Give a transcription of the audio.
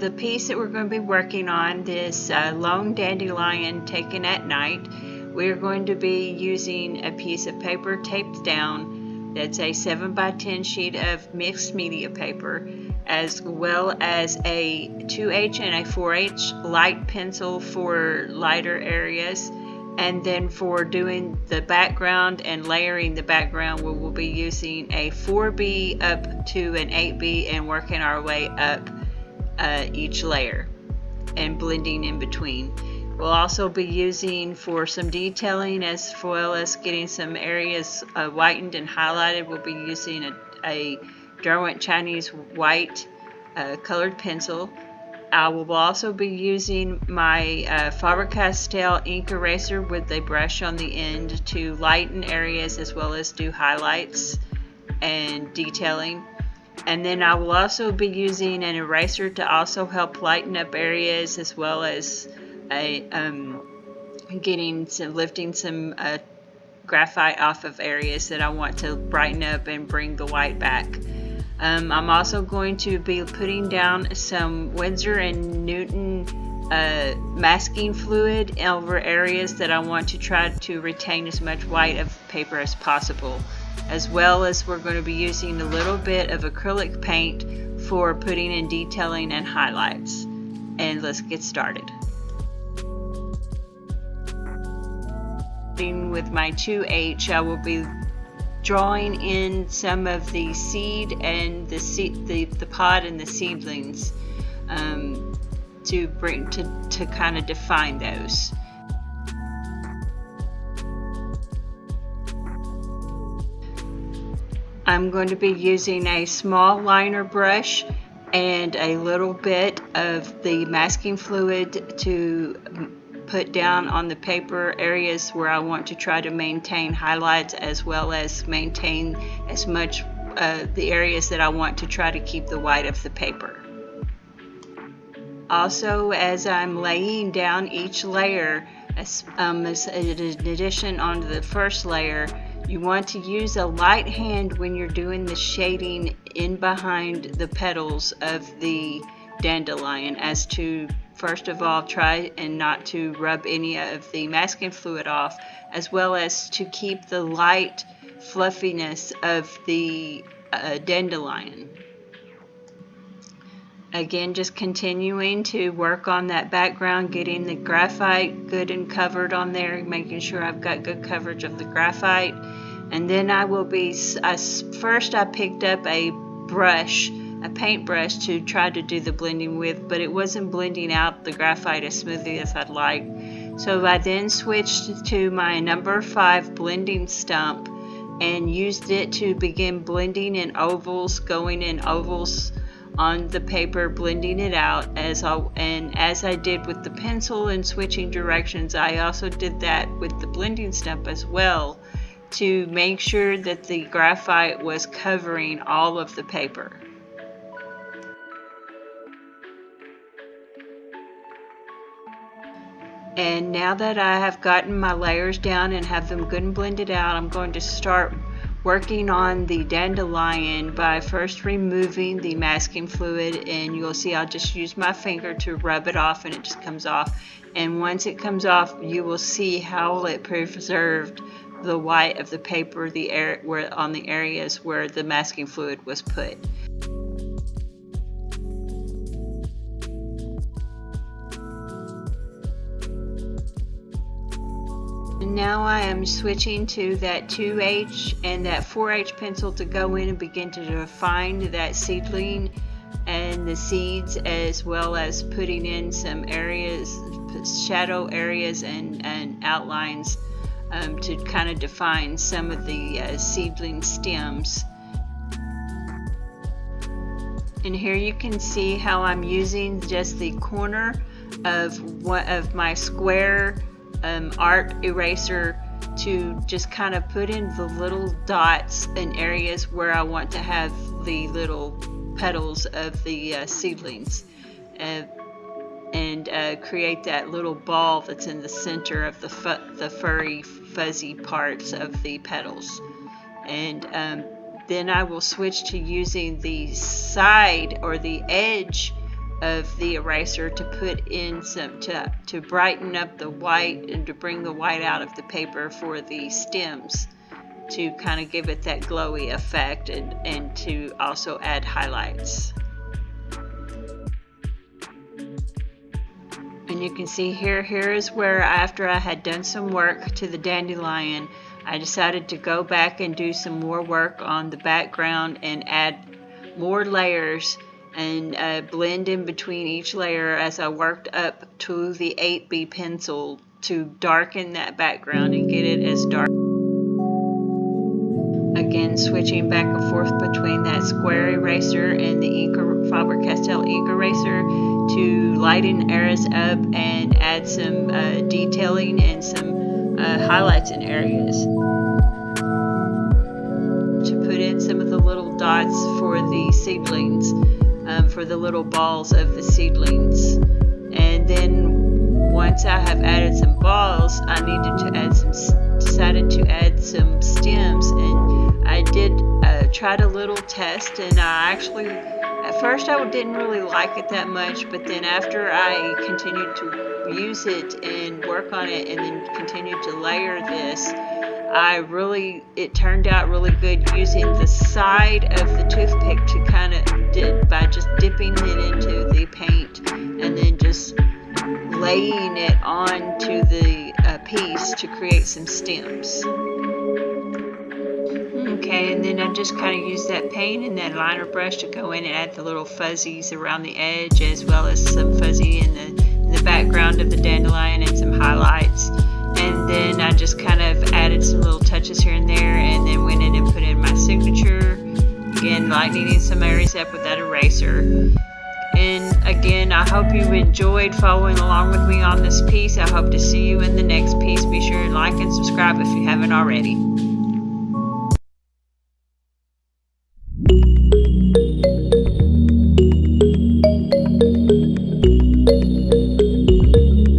the piece that we're going to be working on, this Lonely Dandelion taken at night, we're going to be using a piece of paper taped down. That's a 7x10 sheet of mixed media paper, as well as a 2H and a 4H light pencil for lighter areas. And then for doing the background and layering the background, we will be using a 4B up to an 8B and working our way up each layer and blending in between. We'll also be using, for some detailing as well as getting some areas whitened and highlighted, we'll be using a Derwent Chinese white colored pencil. I will also be using my Faber-Castell ink eraser with a brush on the end to lighten areas as well as do highlights and detailing. And then I will also be using an eraser to also help lighten up areas, as well as lifting some graphite off of areas that I want to brighten up and bring the white back. I'm also going to be putting down some Winsor & Newton masking fluid over areas that I want to try to retain as much white of paper as possible, as well as we're going to be using a little bit of acrylic paint for putting in detailing and highlights. And let's get started. With my 2H, I will be drawing in some of the seed and the pod and the seedlings to kind of define those. I'm going to be using a small liner brush and a little bit of the masking fluid to put down on the paper areas where I want to try to maintain highlights, as well as maintain as much the areas that I want to try to keep the white of the paper. Also, as I'm laying down each layer, as in addition onto the first layer, you want to use a light hand when you're doing the shading in behind the petals of the dandelion, as to first of all try and not to rub any of the masking fluid off, as well as to keep the light fluffiness of the dandelion. Again, just continuing to work on that background, getting the graphite good and covered on there, making sure I've got good coverage of the graphite. And then I will be, first I picked up a brush, a paintbrush, to try to do the blending with, but it wasn't blending out the graphite as smoothly as I'd like. So I then switched to my number 5 blending stump and used it to begin blending in ovals, going in ovals on the paper, blending it out. As I did with the pencil and switching directions, I also did that with the blending stump as well, to make sure that the graphite was covering all of the paper. And now that I have gotten my layers down and have them good and blended out, I'm going to start working on the dandelion by first removing the masking fluid. And you'll see I'll just use my finger to rub it off, and it just comes off. And once it comes off, you will see how it preserved the white of the paper on the areas where the masking fluid was put. And now I am switching to that 2H and that 4H pencil to go in and begin to define that seedling and the seeds, as well as putting in some areas, shadow areas and outlines to kind of define some of the seedling stems. And here you can see how I'm using just the corner of my square art eraser to just kind of put in the little dots in areas where I want to have the little petals of the seedlings, and create that little ball that's in the center of the furry, fuzzy parts of the petals. And then I will switch to using the side or the edge of the eraser to put in some, to brighten up the white and to bring the white out of the paper for the stems, to kind of give it that glowy effect, and to also add highlights. And you can see here is where, after I had done some work to the dandelion, I decided to go back and do some more work on the background and add more layers and blend in between each layer as I worked up to the 8B pencil to darken that background and get it as dark. Again, switching back and forth between that square eraser and the Faber-Castell ink eraser to lighten areas up and add some detailing and some highlights in areas. To put in some of the little dots for the seedlings, for the little balls of the seedlings. And then once I have added some balls, I decided to add some stems, and I tried a little test, and I actually, at first I didn't really like it that much, but then after I continued to use it and work on it and then continued to layer this, it turned out really good using the side of the toothpick to kind of by just dipping it into the paint and then just laying it onto the piece to create some stems. Okay, and then I just kind of use that paint and that liner brush to go in and add the little fuzzies around the edge, as well as some fuzzy in the background of the dandelion and some highlights. And then I just kind of added some little touches here and there, and then went in and put in my signature. Again, lightening some areas up with that eraser. And again, I hope you enjoyed following along with me on this piece. I hope to see you in the next piece. Be sure and like and subscribe if you haven't already.